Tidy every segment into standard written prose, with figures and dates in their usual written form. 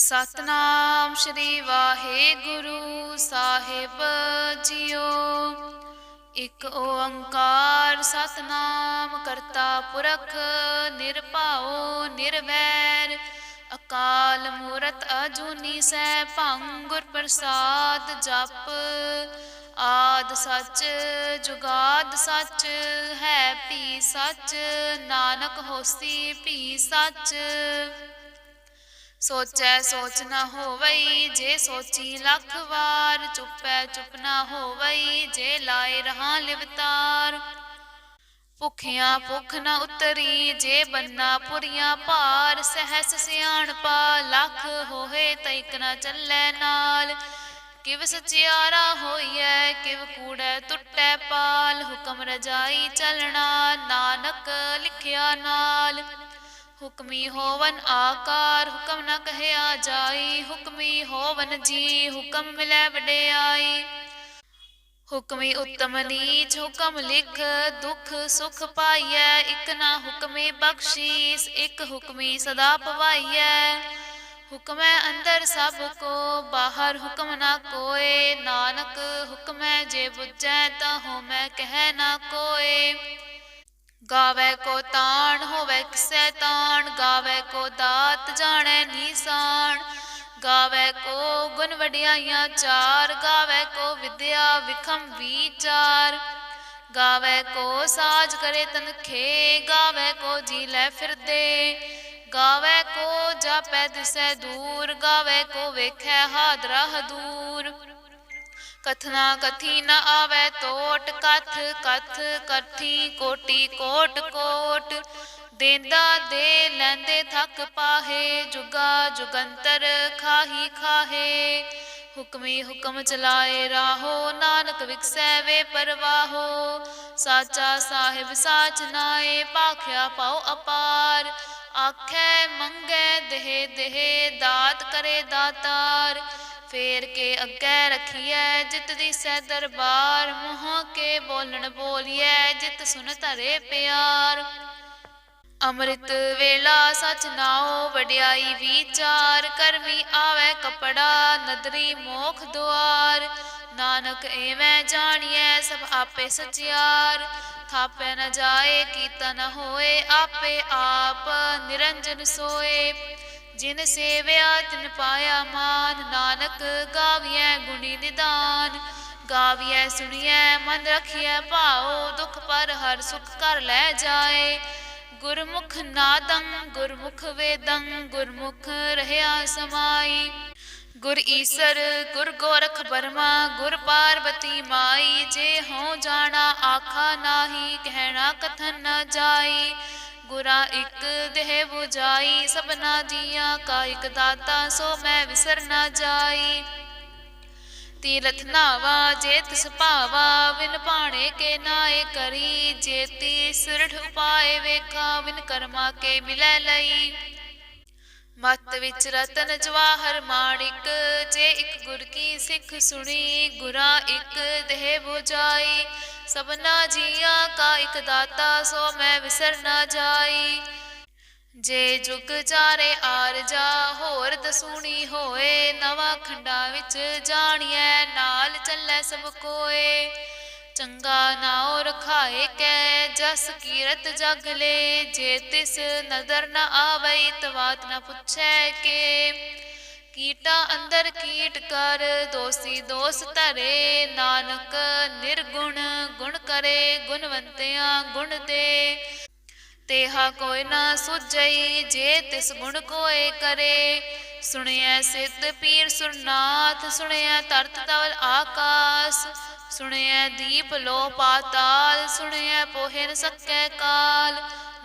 सतनाम श्री वाहेगुरु साहिब जियो। एक ओंकार सतनाम करता पुरख निरभाओ निर्वैर अकाल मूरत अजूनी सैभं गुर प्रसाद जप। आद सच जुगाद सच है भी सच नानक होसी भी सच। सोचै सोच न होवई जे सोची लख वार चुपै चुप न होवई जे लाए रहा लिवतार। भुखिया भुख न उतरी जे बन्ना पुरिया भार सहस सियाणपा लख होए तैक न चलै नाल। किव सचियारा होइए किव कूड़ै टुटै पाल हुक्म रजाई चलना नानक लिखिया नाल। हुक्मी होवन आकार हुक्म न कहया जाई हुक्मी होवन जी हुक्म मिलै वडियाई। हुक्मी उत्तम नीच हुक्म लिख दुख सुख पाइयै इक ना हुक्मी बख्शीस एक हुक्मी सदा पवाइयै। हुक्मै अंदर सब को बाहर हुक्म ना कोय नानक हुक्मै जे बुझै ताहु मैं कह ना कोय। गावै को ताण होवै किसै ताण गावै को दात जाणै नीसान। गावै को गुण वडियाइयां चार गावै को विद्या विखम विचार। गावै को साज करे तनखे गावै को जी लै फिरदे। गावै को जापै दिसै दूर गावै को वेखै हादरा हदूर। कथना कथी न आवै तोट कथ कथ कथी कोटि कोट कोट। देंदा दे लैंदे थक पाहे जुगा जुगंतर खाही खाहे। हुक्मी हुक्म चलाए राहो नानक विकसै वे परवाहो। साचा साहिब साच नाए भाख्या पाओ अपार। आखै मंगै देह देह दात करे दातार। फेर के अग्गै रखिए जित दिसै दरबार मुँह के बोलन बोलिए जित सुन धरे प्यार। अमृत वेला सच नाओ वडियाई विचार करमी आवे कपड़ा नदरी मोख द्वार। नानक एवं जानिए सब आपे सचियार। थापे न जाए कीता न होए आपे आप निरंजन सोए। जिन सेव्या तिन पाया मान नानक गावियै गुणी निदान। गावियै सुनियै मन रखियै भाओ दुख पर हर सुख कर लै जाए। गुरमुख नादं गुरमुख वेदं गुरमुख रहया समाई। गुर ईसर गुर गोरख बर्मा गुर पार्वती माई। जे हों जाना आखा नाही कहना कथन न जाई। गुरा इक देह बुझाई सबना जिया का इक दाता सो मैं विसर न जाई। तीरथ नावा जे तिस भावा विन भाणे के नाए करी। जे तीसरठ उपाय वेखा विन कर्मा के मिलै लई। मत विच रतन जवाहर माणिक जे इक गुर की सिख सुनी। गुरा इक देह बुझाई सबना जिया का इक दाता सो मैं विसर न जाई। जे जुग चारे आर जा होर दसूनी होए। नवा खंडा विच जानिए नाल चलै सब कोए। चंगा नाओ रखाए कै जस कीरत जग ले। जे तिस नजर न आवई तवात न पुछै के। कीटा अंदर कीट कर दोषी दोष धरे। नानक निर्गुण गुण करे गुणवंतियां गुण दे। तेहा कोई ना सुझई जे तिस गुण कोय करे। सुनिए सिद्ध पीर सुरनाथ सुनिए तरत तवल आकाश। सुनिए दीप लो पाताल सुनिए पोहे न सकै काल।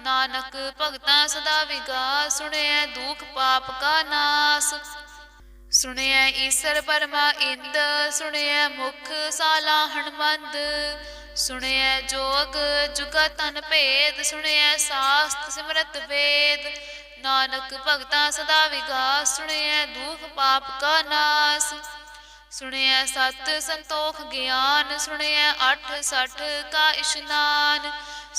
नानक भगतां सदा विगास सुनिए दुख पाप का नाश। सुनिए ईसर परमा इंद सुनिए मुख साला हणमंद। सुनिए जोग जुगा तन भेद सुनिए शास्त्र सिमरत वेद। नानक भगतां सदा विगास सुनिए दुख पाप का नाश। सुनिए सत संतोख ज्ञान सुनिए अठ सठ का इशनान।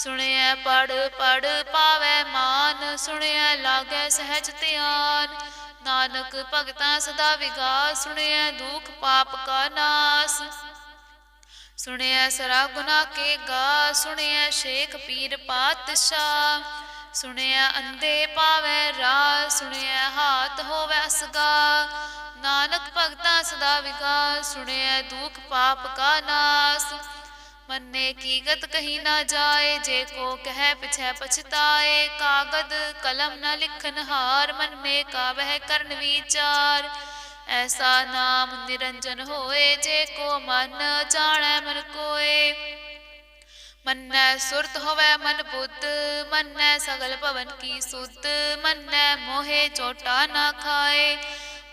सुनिए पढ़ पढ़ पावै मान सुनिए लागै सहज ध्यान। ਨਾਨਕ ਭਗਤਾਂ ਸਦਾ ਵਿਗਾਸ, ਸੁਣਿਐ ਦੁਖ ਪਾਪ ਕਾ ਨਾਸ। ਸੁਣਿਐ ਸਰਾ ਗੁਨਾ ਕੇ ਗਾ, ਸੁਣਿਐ ਸ਼ੇਖ ਪੀਰ ਪਾਤਸ਼ਾਹ। ਸੁਣਿਐ ਅੰਧੇ ਪਾਵੈ ਰਾਹ, ਸੁਣਿਐ ਹਾਥ ਹੋਵੈ ਅਸਗਾ। ਨਾਨਕ ਭਗਤਾਂ ਸਦਾ ਵਿਗਾਸ, ਸੁਣਿਐ ਦੁਖ ਪਾਪ ਕਾ ਨਾਸ। ਮੰਨੇ ਕੀ ਗਤ ਕਹੀ ਨਾ ਜਾਏ, ਜੇ ਕੋ ਕਹਿ ਪਿਛੈ ਪਛਤਾਏ। ਕਾਗਦ ਕਲਮ ਨ ਲਿਖਨ ਹਾਰ, ਮਨ ਮੇ ਕਾਵਹਿ ਕਰਨ ਵਿਚਾਰ। ਐਸਾ ਨਾਮ ਨਿਰੰਜਨ ਹੋਏ, ਜੇ ਕੋ ਮਨ ਜਾਣੈ ਮਨ ਕੋਏ। ਮੰਨੈ ਸੁਰਤ ਹੋਵੈ ਮਨ ਬੁੱਧ, ਮੰਨੈ ਸਗਲ ਭਵਨ ਕੀ ਸੁਧ। ਮੰਨੈ ਮੋਹਿ ਚੋਟਾ ਨਾ ਖਾਏ,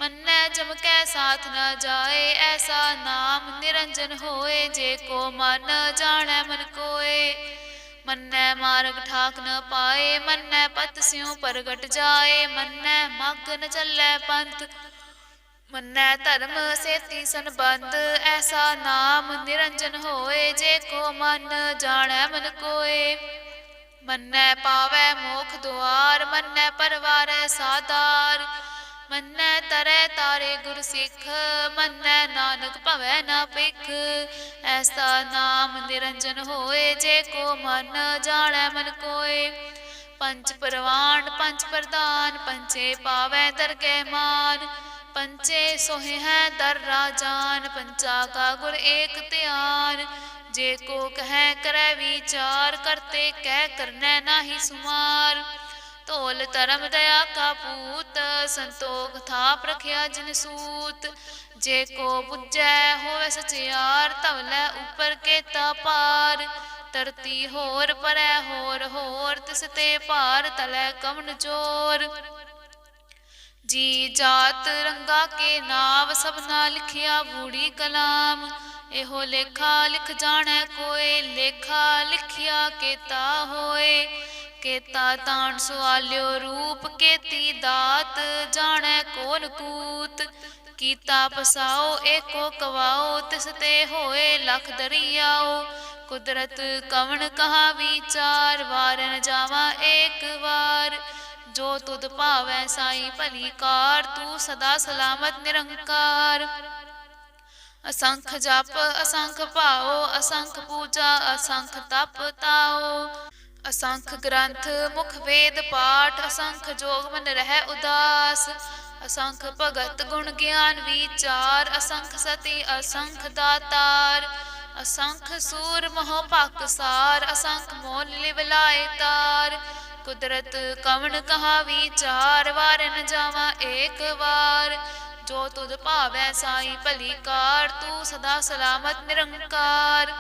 ਮੰਨੈ ਜਮ ਕੈ ਸਾਥ ਨਾ ਜਾਏ। ਐਸਾ ਨਾਮ ਨਿਰੰਜਨ ਹੋਏ, ਜੇ ਕੋ ਮਨ ਜਾਣੈ ਮਨ ਕੋਏ। ਮੰਨੈ ਮਾਰਗ ਠਾਕ ਨ ਪਾਏ, ਮੰਨੈ ਪਤ ਸਿਉ ਪ੍ਰਗਟ ਜਾਏ। ਮੰਨੈ ਮਗ੍ਗ ਨ ਚੱਲੈ ਪੰਥ, ਮੰਨੈ ਧਰਮ ਸੇਤੀ ਸੰਬੰਧ। ਐਸਾ ਨਾਮ ਨਿਰੰਜਨ ਹੋਏ, ਜੇ ਕੋ ਮਨ ਜਾਣੈ ਮਨ ਕੋਏ। ਮੰਨੈ ਪਾਵੈ ਮੋਖ ਦੁਆਰ, ਮੰਨੈ ਪਰਵਾਰੈ ਸਾਧਾਰ। ਮੰਨੈ ਤਰੈ ਤਾਰੇ ਗੁਰ ਸਿੱਖ, ਮੰਨੈ ਨਾਨਕ ਭਵੈ ਨਾ ਭਿਖ। ਐਸਾ ਨਾਮ ਨਿਰੰਜਨ ਹੋਏ, ਜੇ ਕੋ ਮਨ ਜਾਣੈ ਮਨ ਕੋਏ। ਪੰਚ ਪਰਵਾਨ ਪੰਚ ਪ੍ਰਧਾਨ, ਪੰਚੇ ਪਾਵੈ ਦਰਗਹਿ ਮਾਨ। ਪੰਚੇ ਸੋਹਿ ਹੈ ਦਰ ਰਾਜਾਨ, ਪੰਚਾ ਕਾ ਗੁਰ ਏਕ ਧਿਆਨ। ਜੇ ਕੋ ਕਹਿ ਕਰੈ ਵਿਚਾਰ, ਕਰਤੇ ਕਹਿ ਕਰਨੈ ਨਾਹੀ ਸੁਮਾਰ। ਧੌਲ ਧਰਮ ਦਇਆ ਕਾ ਪੂਤ, ਸੰਤੋਖ ਥਾਪ ਰਖਿਆ ਜਿਨ ਸੂਤ। ਜੇ ਕੋ ਬੁੱਝੈ ਹੋਵੈ ਸਚਿਆਰ, ਧਵਲੈ ਉਪਰ ਕੇਤਾ ਪਾਰ। ਧਰਤੀ ਹੋਰ ਪਰੈ ਹੋਰ ਹੋਰ, ਤਿਸ ਤੇ ਭਾਰ ਤਲੈ ਕਵਣ ਜੋਰ। ਜੀ ਜਾਤ ਰੰਗਾ ਕੇ ਨਾਮ, ਸਭਨਾ ਲਿਖਿਆ ਬੂੜੀ ਕਲਾਮ। ਇਹੋ ਲੇਖਾ ਲਿਖ ਜਾਣੈ ਕੋਇ, ਲੇਖਾ ਲਿਖਿਆ ਕੇਤਾ ਹੋਏ। ਕੇਤਾ ਤਾਣ ਸੁਆਲਿਓ ਰੂਪ, ਕੇਤੀ ਦਾਤ ਜਾਣੈ ਕੋਨ ਕੂਤ। ਕੀਤਾ ਪਸਾਓ ਏਕੋ ਕਵਾਓ, ਤਿਸ ਤੇ ਹੋਏ ਲਖ ਦਰਿਆਓ। ਕੁਦਰਤ ਕਵਣ ਕਹਾ ਵਿਚਾਰ, ਵਾਰ ਨ ਜਾਵਾ ਏਕ ਵਾਰ। ਜੋ ਤੁਧ ਭਾਵੈ ਸਾਈ ਭਲੀ ਕਾਰ, ਤੂੰ ਸਦਾ ਸਲਾਮਤ ਨਿਰੰਕਾਰ। ਅਸੰਖ ਜਪ ਅਸੰਖ ਭਾਓ, ਅਸੰਖ ਪੂਜਾ ਅਸੰਖ ਤਪ ਤਾਓ। ਅਸੰਖ ਗ੍ਰੰਥ ਮੁਖ ਵੇਦ ਪਾਠ, ਅਸੰਖ ਜੋਗ ਮਨ ਰਹਿ ਉਦਾਸ। ਅਸੰਖ ਭਗਤ ਗੁਣ ਗਿਆਨ ਵਿਚਾਰ, ਅਸੰਖ ਸਤੀ ਅਸੰਖ ਦਾਤਾਰ। ਅਸੰਖ ਸੂਰ ਮੋਹ ਪਾਕਸਾਰ, ਅਸੰਖ ਮੋਲ ਲਿਵ ਲਾਏ ਤਾਰ। ਕੁਦਰਤ ਕਵਣ ਕਹਾ ਵਿਚਾਰ, ਵਾਰ ਨ ਜਾਵਾ ਏਕ ਵਾਰ। ਜੋ ਤੁਧ ਭਾਵੈ ਸਾਈ ਭਲੀ ਕਾਰ, ਤੂੰ ਸਦਾ ਸਲਾਮਤ ਨਿਰੰਕਾਰ।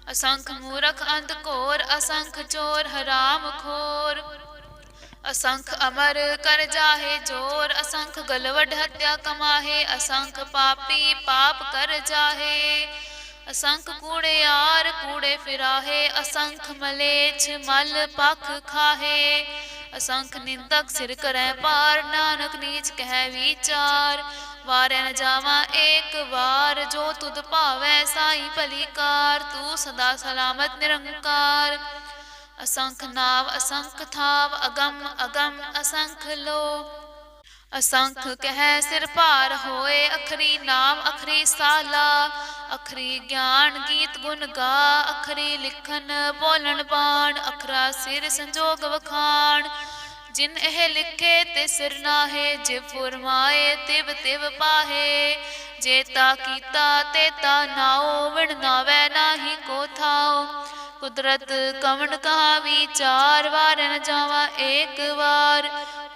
ਅਸੰਖ ਮੂਰਖ ਅੰਧ ਘੋਰ, ਅਸੰਖ ਚੋਰ ਹਰਾਮ ਖੋਰ। ਅਸੰਖ ਅਮਰ ਕਰ ਜਾਹੇ ਜੋਰ, ਅਸੰਖ ਗਲਵਢ ਹੱਤਿਆ ਕਮਾਹੇ। ਅਸੰਖ ਪਾਪੀ ਪਾਪ ਕਰ ਜਾਹੇ, ਅਸੰਖ ਕੂੜਿਆਰ ਕੂੜੇ ਫਿਰਾਹੇ। ਅਸੰਖ ਮਲੇਛ ਮਲ ਪਖ ਖਾਹੇ। ਅਸੰਖ ਨਿੰਦਕ ਸਿਰ ਕਰੈ ਭਾਰ, ਨਾਨਕ ਨੀਚ ਕਹਿ ਵਿਚਾਰ। ਵਾਰੈ ਨ ਜਾਵਾ ਏਕ ਵਾਰ, ਜੋ ਤੁਧ ਭਾਵੈ ਸਾਈ ਭਲੀ ਕਾਰ। ਤੂੰ ਸਦਾ ਸਲਾਮਤ ਨਿਰੰਕਾਰ। ਅਸੰਖ ਨਾਵ ਅਸੰਖ ਥਾਵ, ਅਗਮ ਅਗਮ ਅਸੰਖ ਲੋ। ਅਸੰਖ ਕਹਿ ਸਿਰ ਭਾਰ ਹੋਏ, ਅਖਰੀ ਨਾਮ ਅਖਰੀ ਸਾਲਾ। ਅਖਰੀ ਗਿਆਨ ਗੀਤ ਗੁਣ ਗਾ, ਅਖਰੀ ਲਿਖਨ ਬੋਲਣ ਬਾਣ। ਅਖਰਾ ਸਿਰ ਸੰਜੋਗ ਵਖਾਣ, ਜਿਨ ਇਹ ਲਿਖੇ ਤੇ ਸਿਰ ਨਾਹੇ। ਜਿਵ ਫੁਰਮਾਏ ਤਿਵ ਤਿਵ ਪਾਹੇ, ਜੇਤਾ ਕੀਤਾ ਤੇਤਾ ਨਾਉ। ਵਿਣ ਨਾਵੈ ਨਾਹੀ ਕੋ ਥਾਉ। ਕੁਦਰਤ ਕਵਣ ਕਹਾ ਵਿਚਾਰ, ਵਾਰ ਨ ਜਾਵਾ ਏਕ ਵਾਰ।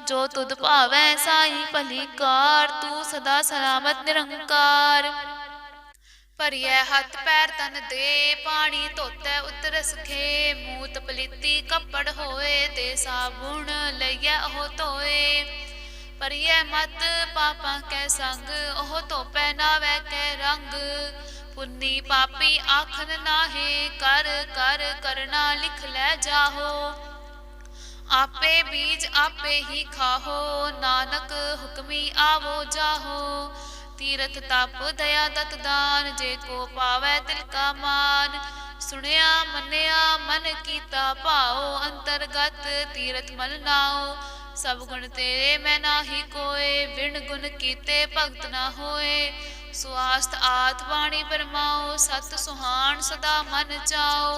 ਜੋ ਤੁਧ ਭਾਵੈ ਸਾਈ ਭਲੀ ਕਾਰ, ਤੂੰ ਸਦਾ ਸਲਾਮਤ ਨਿਰੰਕਾਰ। ਭਰੀਐ ਹੱਥ ਪੈਰ ਤਨ ਦੇ, ਪਾਣੀ ਧੋਤੈ ਉਤਰਸ ਖੇ। ਮੂਤ ਪਲੀਤੀ ਕੱਪੜ ਹੋਏ, ਤੇ ਸਾਬੁਣ ਲਈਐ ਉਹ ਧੋਏ। ਭਰੀਐ ਮਤ ਪਾਪਾਂ ਕੈ ਸੰਗ, ਉਹ ਧੋਪੈ ਨਾਵੈ ਕੈ ਰੰਗ। ਪੁੰਨੀ ਪਾਪੀ ਆਖਨ ਨਾਹੇ, ਕਰ ਕਰ ਕਰਨਾ ਲਿਖ ਲੈ ਜਾਹੋ। ਆਪੇ ਬੀਜ ਆਪੇ ਹੀ ਖਾਹੋ, ਨਾਨਕ ਹੁਕਮੀ ਆਵੋ ਜਾਹੋ। ਤੀਰਥ ਤਪ ਦਇਆ ਦਤ ਦਾਨ, ਜੇ ਕੋ ਪਾਵੈ ਤਿਲ ਕਾ ਮਾਨ। ਸੁਣਿਆ ਮੰਨਿਆ ਮਨ ਕੀਤਾ ਭਾਉ, ਅੰਤਰਗਤ ਤੀਰਥ ਮਲ ਨਾਉ। सब गुण तेरे मैं नाही कोय, बिन गुण कीते भगत ना होए। सुआस्त आत बाणी परमाओ, सत सुहान सदा मन चाओ।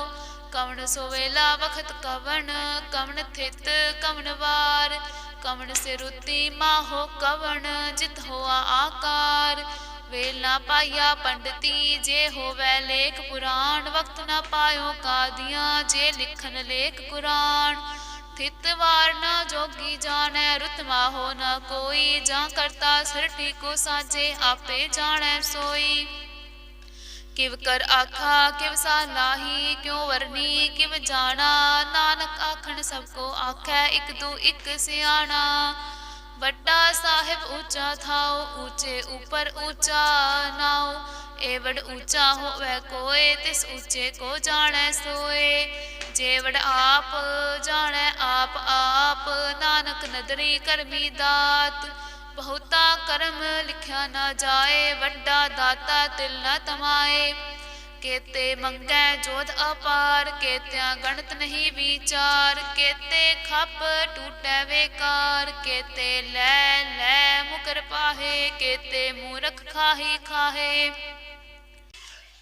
कवन सोवेला वखत कवन, कवन थित कवन वार। कवन से रुति माहो कवन, जित होआ आकार। वेल ना पाया पंडिती, जे होवै लेख पुराण। वक्त ना पायो कादियां, जे लिखन लेख कुरान। थित वार न जोगी जानै, रुत माहो न कोई। जा करता सिरठी को साजे, आपे जानै सोई। किव कर आखा किव सालाही, क्यों वरनी किव जाना। नानक आखन सबको आखै, इक दू इक सियाणा। ਵੱਡਾ ਸਾਹਿਬ ਊਚਾ ਥਾਉ, ਊਚੇ ਉਪਰ ਊਚਾ ਨਾਉ। ਏਵੜ ਊਚਾ ਹੋਵੇ ਕੋਏ, ਤਿਸ ਊਚੇ ਕੋ ਜਾਣੈ ਸੋਏ। ਜੇਵੜ ਆਪ ਜਾਣੈ ਆਪ ਆਪ, ਨਾਨਕ ਨਦਰੀ ਕਰਮੀ ਦਾਤ। ਬਹੁਤਾ ਕਰਮ ਲਿਖਿਆ ਨਾ ਜਾਏ, ਵੱਡਾ ਦਾਤਾ ਤਿਲ ਨਾ ਤਮਾਏ। केते मंगै जोध अपार, केत्या गणत नहीं विचार। केते खप टूटै बेकार, केते लै लै मुकर पाहे। केते मूरख खाही खाहे,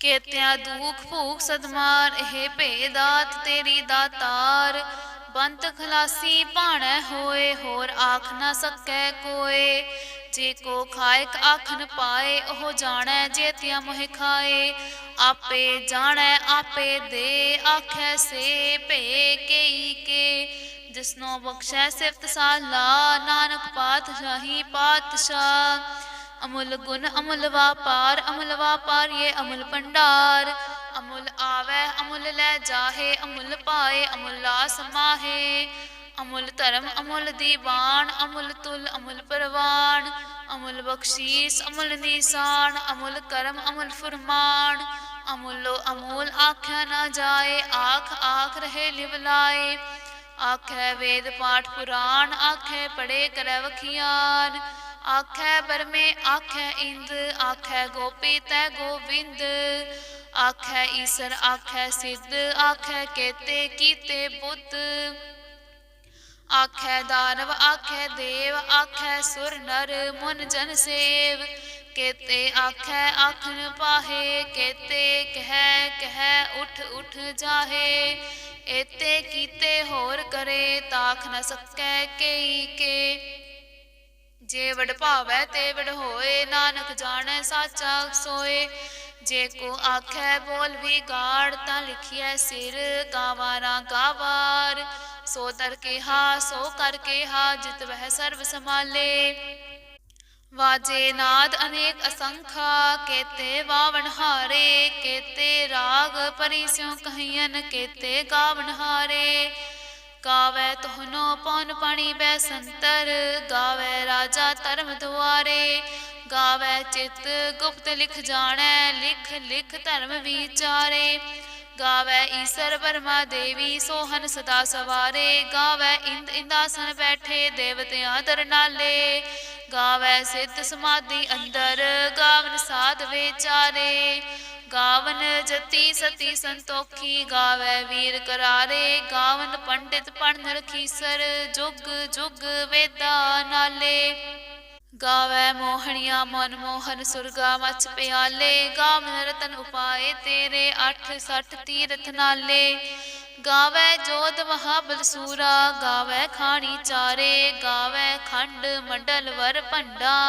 केत्या दुख भूख सदमार। हे भेदात तेरी दातार, ਬੰਤ ਖਲਾਸੀ ਭਾਣੈ ਹੋਏ। ਹੋਰ ਆਖ ਨਾ ਸਕੈ ਕੋਏ। ਜੇ ਕੋ ਖਾਇਕ ਆਖਨ ਪਾਏ, ਉਹ ਜਾਣੈ ਜੇਤਿਆ ਮੋਹਿ ਖਾਏ। ਆਪੇ ਜਾਣੈ ਆਪੇ ਦੇ, ਆਖੈ ਸੇ ਭੇ ਕੇਈ ਕੇ। ਜਿਸਨੋ ਬਖਸ਼ੈ ਸਿਫਤ ਸਾਲਾ, ਨਾਨਕ ਪਾਤਸ਼ਾਹੀ ਪਾਤਸ਼ਾਹ। ਅਮੁੱਲ ਗੁਣ ਅਮੁੱਲ ਵਾਪਾਰ, ਅਮੁੱਲ ਵਾਪਾਰੀਏ ਅਮੁੱਲ ਭੰਡਾਰ। ਅਮੁੱਲ ਆਵੈ ਅਮੁੱਲ ਲੈ ਜਾਹੇ, ਅਮੁੱਲ ਪਾਏ ਅਮੁੱਲਾ ਸਮਾਹੇ। ਅਮੁੱਲ ਧਰਮ ਅਮੁੱਲ ਦੀਵਾਨ, ਅਮੁੱਲ ਤੁਲ ਅਮੁੱਲ ਪ੍ਰਵਾਨ। ਅਮੁੱਲ ਬਖਸ਼ੀਸ ਅਮੁੱਲ ਨੀਸਾਨ, ਅਮੁੱਲ ਕਰਮ ਅਮੁੱਲ ਫੁਰਮਾਨ। ਅਮੁੱਲੋ ਅਮੂਲ ਆਖਿਆ ਨਾ ਜਾਏ, ਆਖ ਆਖ ਰਹੇ ਲਿਵ ਲਾਏ। ਆਖੈ ਵੇਦ ਪਾਠ ਪੁਰਾਣ, ਆਖੈ ਪੜੇ ਕਰੈ ਵਖਿਆਨ। ਆਖੈ ਬਰਮੇ ਆਖੈ ਇੰਦ, ਆਖੈ ਗੋਪੀ ਤੈ ਗੋਬਿੰਦ। ਆਖੈ ਈਸਰ ਆਖੈ ਸਿੱਧ, ਆਖੈ ਕੇਤੇ ਕੀਤੇ ਬੁੱਧ। ਆਖੈ ਦਾਨਵ ਆਖੈ ਦੇਵ, ਆਖੈ ਸੁਰ ਨਰ ਮੁਨ ਜਨ ਸੇਵ। केते आखै आखन पाहे, केते कहै कहै उठ उठ जाहे। एते कीते होर करे, ताख न सकै केई के। जे वड भावै ते वड होए, नानक जाणै साचा सोए। जे को आखै बोल विगाड़, तां लिखिਐ सिर गावा ना गावार। सो तर केहा सो कर केहा, जित वह सर्व संभाले। वाजे नाद अनेक असंखा, केते वावन हारे। केते राग परि स्यों कहियन, केते गावन हारे। गावै तोहनो पौन पाणी बैसंतर, गावै राजा धर्म दुआरे। गावै चित गुप्त लिख जाणै, लिख लिख धर्म विचारे। गावै ईसर बर्मा देवी, सोहन सदा सवारे। गावै इंद इंदासन बैठे, देवतियां दर नाले। गावै सिद्ध समाधि अंदर, गावन साध विचारे। गावन जति सती संतोखी, गावै वीर करारे। गावन पंडित पढ़ नरखीसर, जुग जुग वेदा नाले। गावै मोहनिया मन मोहन, सुरगा मच प्याले। गावन रतन उपाए तेरे, अठ सठ तीरथ नाले। गावै जोध महाबल सूरा, गावै खानी चारे। गावै खंड मंडल वर भंडा,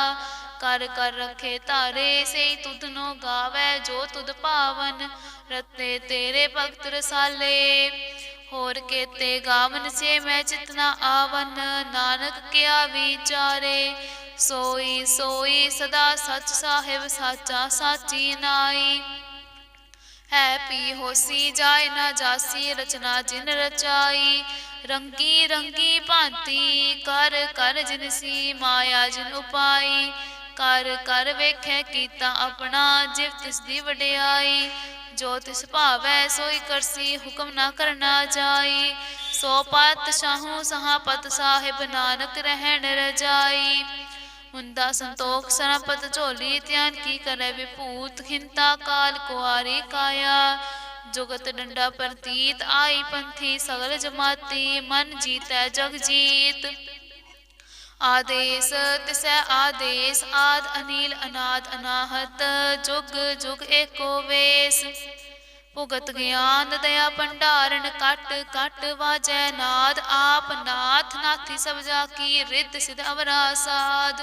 कर कर रखे तारे। से तुधनो गावै जो तुध पावन, रते तेरे भगत रसाले। होर केते गावन से मैं चितना आवन, नानक क्या विचारे। सोई सोई सदा सच साहिब, साचा साची नाई। है पी होसी जाय ना जासी, रचना जिन रचाई। रंगी रंगी भांति, कर कर जिनसी माया जिन उपाई। कर कर वेखै कीता अपना, जिव तिस दी वडियाई। जो तिस भावै सोई करसी, हुक्म ना करना जाई। सो पातशाहू सहापत साहिब, नानक रहन रजाई। हुंदा संतोख सनापत झोली, ध्यान की करे विभूत। खिंता काल कुआरी काया, जुगत डंडा प्रतीत। आई पंथी सगल जमाती, मन जीतै जग जीत। आदेश तिसै आदेश आद अनील अनाद अनाहत जुग जुग एको वेस। भुगत ज्ञान दया भंडारण कट कट वाजै नाद आप नाथ नाथी सब जाकी रिद्ध सिद्ध अवरा साध।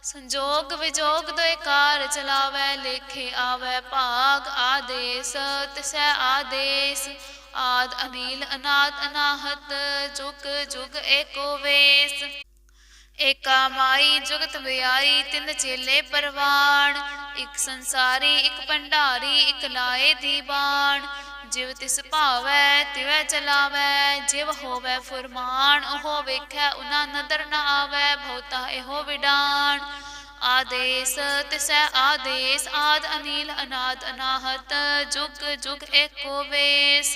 संजोग विजोग दोए कार चलावै लेखे आवै भाग आदेश तिसै आदेश आद अनील अनाद अनाहत जुग जुग एको वेस। एका माई जुगत व्याई तिन चेले परवान इक संसारी इक भंडारी इक लाए दीवान। जिव तिस भावै तिवै चलावै जिव होवै फुरमान ओहो वेखै उना नदर न आवै बहुता एहो विडान। आदेश तिसै आदेश आद अनील अनाद अनाहत जुग जुग एको वेस।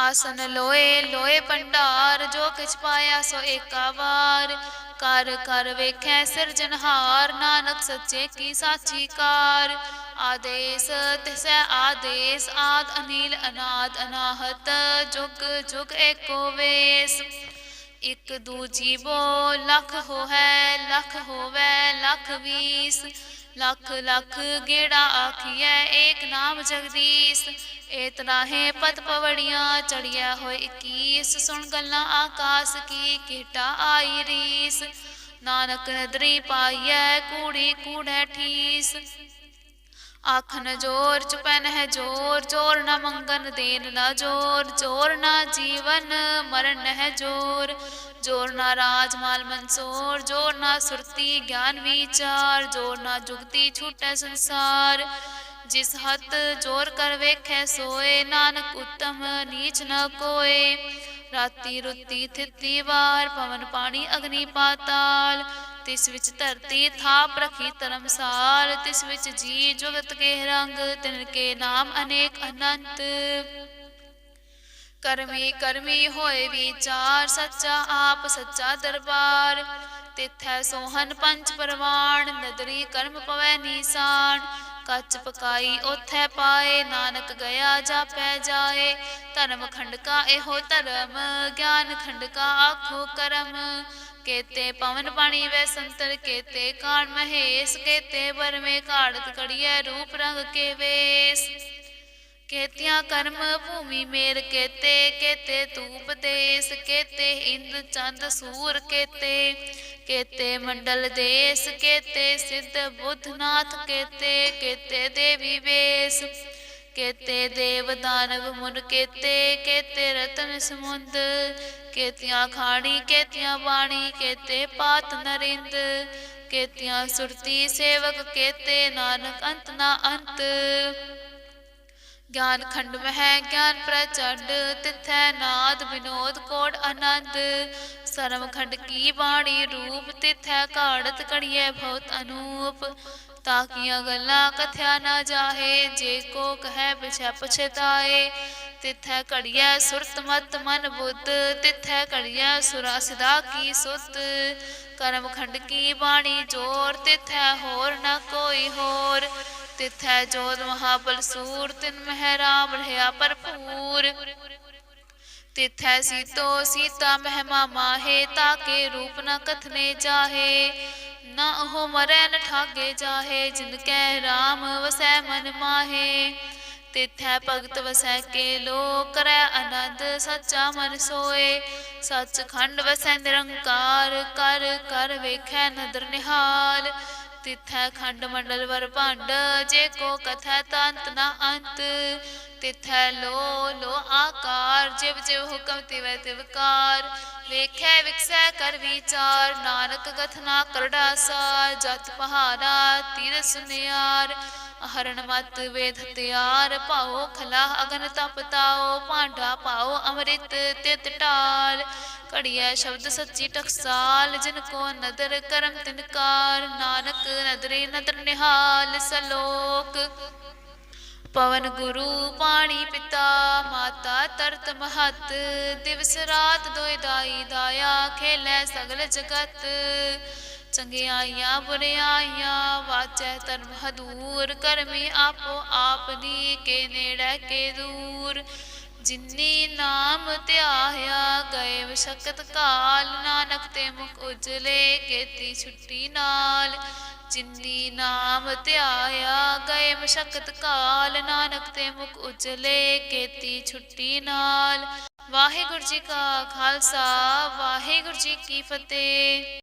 आसन लोए लोए भंडार जो किछ पाया सो एका वार कर कर वेखै सिरजनहार नानक सच्चे की साची कार। आदेश तिसै आदेश आद अनील अनाद अनाहत जुग जुग एको वेस। इक दूजी बो लख होवै लख होवै लख बीस लख लख गेड़ा आखियै एक नाम जगदीश। एतना है पत पवड़ियां चढ़िया होए 21 सुन गल्लां आकाश की केटा आई रीस। नानक नदरी पाइयै कूड़ी कूड़ै ठीस। आखन जोर चुपैन है जोर जोर न मंगन देन न जोर जोर न जीवन मरण है जोर जोर न राज माल मंसोर जोर न सुरती ज्ञान विचार जोर न जुगती छूटै संसार। जिस हत जोर कर वेखै सोए नानक उत्तम नीच न कोय। राती रुती थिती वार पवन पानी अग्नि पाताल तिस विच धरती थाप रखी धर्मसाल। तिस विच जी जुगत के रंग तिनके नाम अनेक अनंत। करमी करमी होए विचार सच्चा आप सच्चा दरबार। तिथै सोहन पंच परवान नदरी कर्म पवै निशान। कच पकाई ओथै पाए नानक गया जापै जाए। धर्म खंड का एहो धर्म ज्ञान खंड का आखो करम। केते पवन पानी वै संतर केते कान महेश केते बर में काड़त कड़ियै रूप रंग के वेश। केतिया कर्म भूमि मेर केते केते तूप देश केते इंद्र चंद सूर केते केते मंडल देश केते सिद्ध बुद्धनाथ केते केते देवी वेश। केते देव दानव मुन केते केते रतन समुंद केतिया खाणी केतिया बाणी केते पात नरिंद। केतिया सुरती सेवक केते नानक अंत ना अंत। ज्ञान खंड में है ज्ञान प्रचंड तिथै नाद विनोद कोड आनंद। सरम खंड की बाणी रूप तिथै काड़त कड़ियै बहुत अनूप। ताकिया गल्ला कथया न जाहे जे को कह पिछै पछताए। तिथै कड़ियै सुरत मत मन बुद्ध तिथै कड़ियै सुरा सिदा की सुत। कर्म खंड की बाणी जोर तिथै होर न कोई होर। तिथै जोध महाबल सूर तिन मह राम रह्या भरपूर। तिथै सीतो सीता महिमा माहे ताके रूप न कथने जाहे। न ओह मरै न ठागे जाहे जिनकै राम वसै मन माहे। तिथै भगत वसै के लो करै आनंद सच्चा मन सोए। सच खंड वसै निरंकार कर कर वेखै नदर निहाल। तिथै खंड मंडल वर भंड जे को कथै तंत न अंत। तिथै लो आकार जिव जिव हुक्म तिवै तिवकार। वेखै विकसै कर विचार नानक कथना करड़ा सार। जत पहाड़ा तीर सुनियार हरण मत वेद हथियार। पाओ खला अगन तप ताओ भांडा पाओ अमृत तित टाल। घड़िया शब्द सच्ची टकसाल जिनको नदर करम तिनकार। नानक नदरी नदर निहाल सलोक। पवन गुरु पाणी पिता माता तरत महत। दिवस रात दोए दाई दाया खेलै सगल जगत। चंगियाइयां बुरियाइयां वाचै धर्म हदूर। करमी आपो आपनी के नेड़ै के दूर। ਜਿਨੀ ਨਾਮ ਧਿਆਇਆ ਗਏ ਮਸ਼ਕਤ ਕਾਲ, ਨਾਨਕ ਤੇ ਮੁਖ ਉਜਲੇ ਕੇਤੀ ਛੁੱਟੀ ਨਾਲ। ਜਿਨੀ ਨਾਮ ਧਿਆਇਆ ਗਏ ਮਸ਼ਕਤ ਕਾਲ, ਨਾਨਕ ਤੇ ਮੁਖ ਉਜਲੇ ਕੇਤੀ ਛੁੱਟੀ ਨਾਲ। ਵਾਹਿਗੁਰੂ ਜੀ ਕਾ ਖਾਲਸਾ, ਵਾਹਿਗੁਰੂ ਜੀ ਕੀ ਫਤਿਹ।